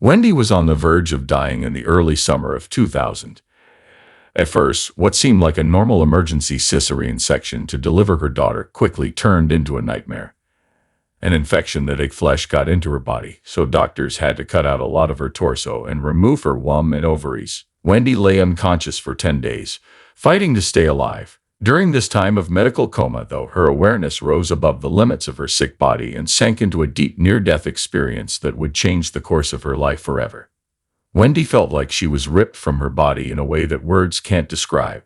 Wendy was on the verge of dying in the early summer of 2000. At first, what seemed like a normal emergency cesarean section to deliver her daughter quickly turned into a nightmare. An infection that ate flesh got into her body, so doctors had to cut out a lot of her torso and remove her womb and ovaries. Wendy lay unconscious for 10 days, fighting to stay alive. During this time of medical coma, though, her awareness rose above the limits of her sick body and sank into a deep near-death experience that would change the course of her life forever. Wendy felt like she was ripped from her body in a way that words can't describe.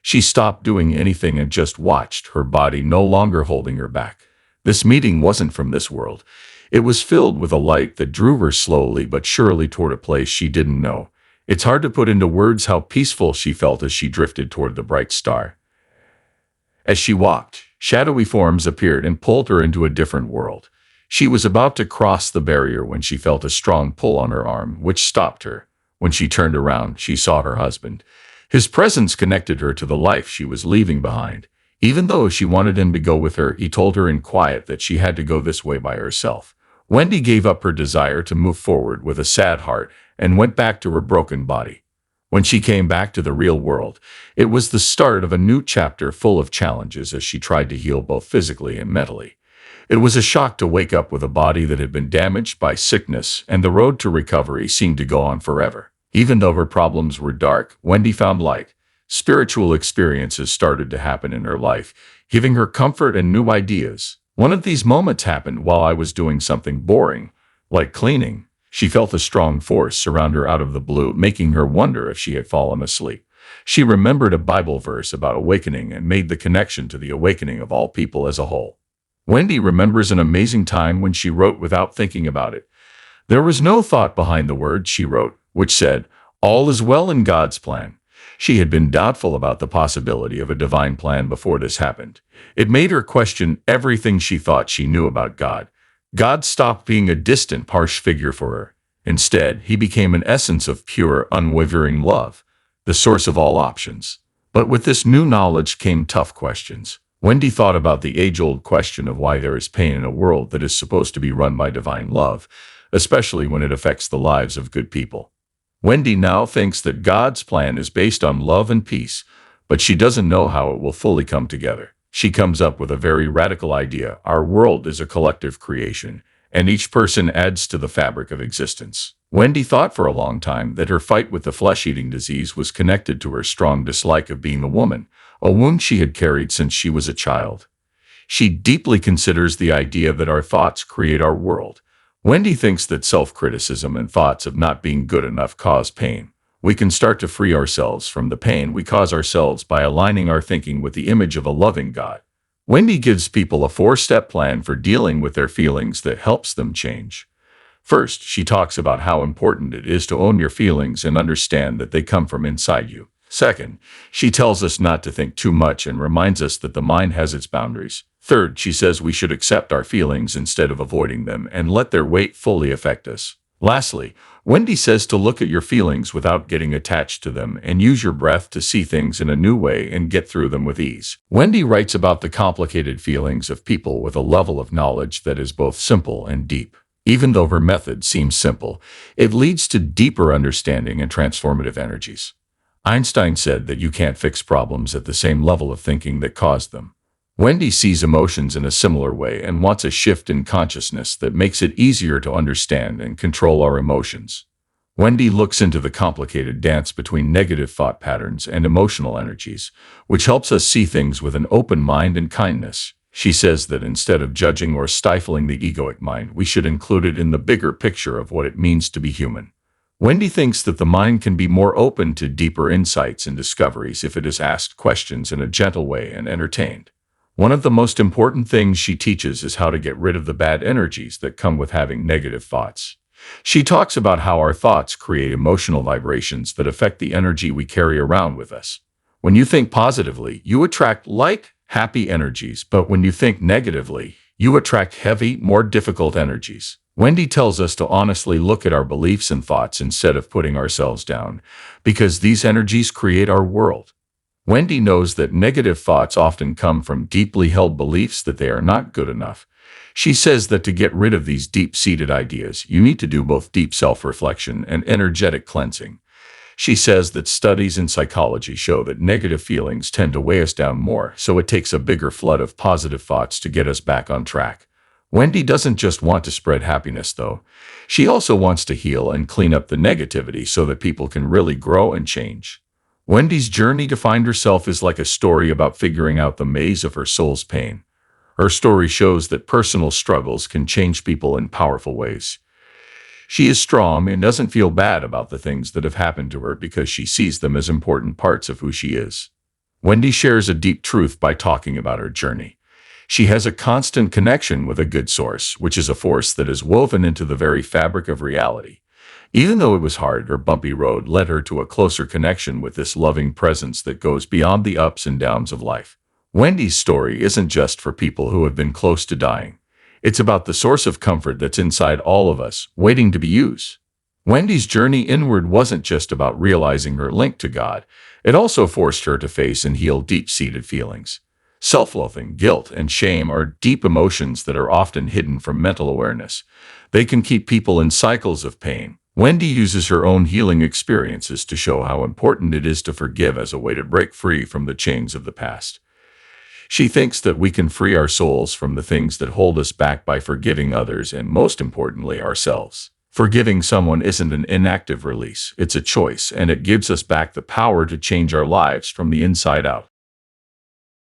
She stopped doing anything and just watched, her body no longer holding her back. This meeting wasn't from this world. It was filled with a light that drew her slowly but surely toward a place she didn't know. It's hard to put into words how peaceful she felt as she drifted toward the bright star. As she walked, shadowy forms appeared and pulled her into a different world. She was about to cross the barrier when she felt a strong pull on her arm, which stopped her. When she turned around, she saw her husband. His presence connected her to the life she was leaving behind. Even though she wanted him to go with her, he told her in quiet that she had to go this way by herself. Wendy gave up her desire to move forward with a sad heart and went back to her broken body. When she came back to the real world, it was the start of a new chapter full of challenges as she tried to heal both physically and mentally. It was a shock to wake up with a body that had been damaged by sickness, and the road to recovery seemed to go on forever. Even though her problems were dark, Wendy found light. Spiritual experiences started to happen in her life, giving her comfort and new ideas. One of these moments happened while I was doing something boring, like cleaning. She felt a strong force surround her out of the blue, making her wonder if she had fallen asleep. She remembered a Bible verse about awakening and made the connection to the awakening of all people as a whole. Wendy remembers an amazing time when she wrote without thinking about it. There was no thought behind the words she wrote, which said, "All is well in God's plan." She had been doubtful about the possibility of a divine plan before this happened. It made her question everything she thought she knew about God. God stopped being a distant, harsh figure for her. Instead, he became an essence of pure, unwavering love, the source of all options. But with this new knowledge came tough questions. Wendy thought about the age-old question of why there is pain in a world that is supposed to be run by divine love, especially when it affects the lives of good people. Wendy now thinks that God's plan is based on love and peace, but she doesn't know how it will fully come together. She comes up with a very radical idea. Our world is a collective creation, and each person adds to the fabric of existence. Wendy thought for a long time that her fight with the flesh-eating disease was connected to her strong dislike of being a woman, a wound she had carried since she was a child. She deeply considers the idea that our thoughts create our world. Wendy thinks that self-criticism and thoughts of not being good enough cause pain. We can start to free ourselves from the pain we cause ourselves by aligning our thinking with the image of a loving God. Wendy gives people a 4-step plan for dealing with their feelings that helps them change. First, she talks about how important it is to own your feelings and understand that they come from inside you. Second, she tells us not to think too much and reminds us that the mind has its boundaries. Third, she says we should accept our feelings instead of avoiding them and let their weight fully affect us. Lastly, Wendy says to look at your feelings without getting attached to them and use your breath to see things in a new way and get through them with ease. Wendy writes about the complicated feelings of people with a level of knowledge that is both simple and deep. Even though her method seems simple, it leads to deeper understanding and transformative energies. Einstein said that you can't fix problems at the same level of thinking that caused them. Wendy sees emotions in a similar way and wants a shift in consciousness that makes it easier to understand and control our emotions. Wendy looks into the complicated dance between negative thought patterns and emotional energies, which helps us see things with an open mind and kindness. She says that instead of judging or stifling the egoic mind, we should include it in the bigger picture of what it means to be human. Wendy thinks that the mind can be more open to deeper insights and discoveries if it is asked questions in a gentle way and entertained. One of the most important things she teaches is how to get rid of the bad energies that come with having negative thoughts. She talks about how our thoughts create emotional vibrations that affect the energy we carry around with us. When you think positively, you attract light, happy energies, but when you think negatively, you attract heavy, more difficult energies. Wendy tells us to honestly look at our beliefs and thoughts instead of putting ourselves down, because these energies create our world. Wendy knows that negative thoughts often come from deeply held beliefs that they are not good enough. She says that to get rid of these deep-seated ideas, you need to do both deep self-reflection and energetic cleansing. She says that studies in psychology show that negative feelings tend to weigh us down more, so it takes a bigger flood of positive thoughts to get us back on track. Wendy doesn't just want to spread happiness, though. She also wants to heal and clean up the negativity so that people can really grow and change. Wendy's journey to find herself is like a story about figuring out the maze of her soul's pain. Her story shows that personal struggles can change people in powerful ways. She is strong and doesn't feel bad about the things that have happened to her because she sees them as important parts of who she is. Wendy shares a deep truth by talking about her journey. She has a constant connection with a good source, which is a force that is woven into the very fabric of reality. Even though it was hard, her bumpy road led her to a closer connection with this loving presence that goes beyond the ups and downs of life. Wendy's story isn't just for people who have been close to dying. It's about the source of comfort that's inside all of us, waiting to be used. Wendy's journey inward wasn't just about realizing her link to God. It also forced her to face and heal deep-seated feelings. Self-loathing, guilt, and shame are deep emotions that are often hidden from mental awareness. They can keep people in cycles of pain. Wendy uses her own healing experiences to show how important it is to forgive as a way to break free from the chains of the past. She thinks that we can free our souls from the things that hold us back by forgiving others and, most importantly, ourselves. Forgiving someone isn't an inactive release, it's a choice, and it gives us back the power to change our lives from the inside out.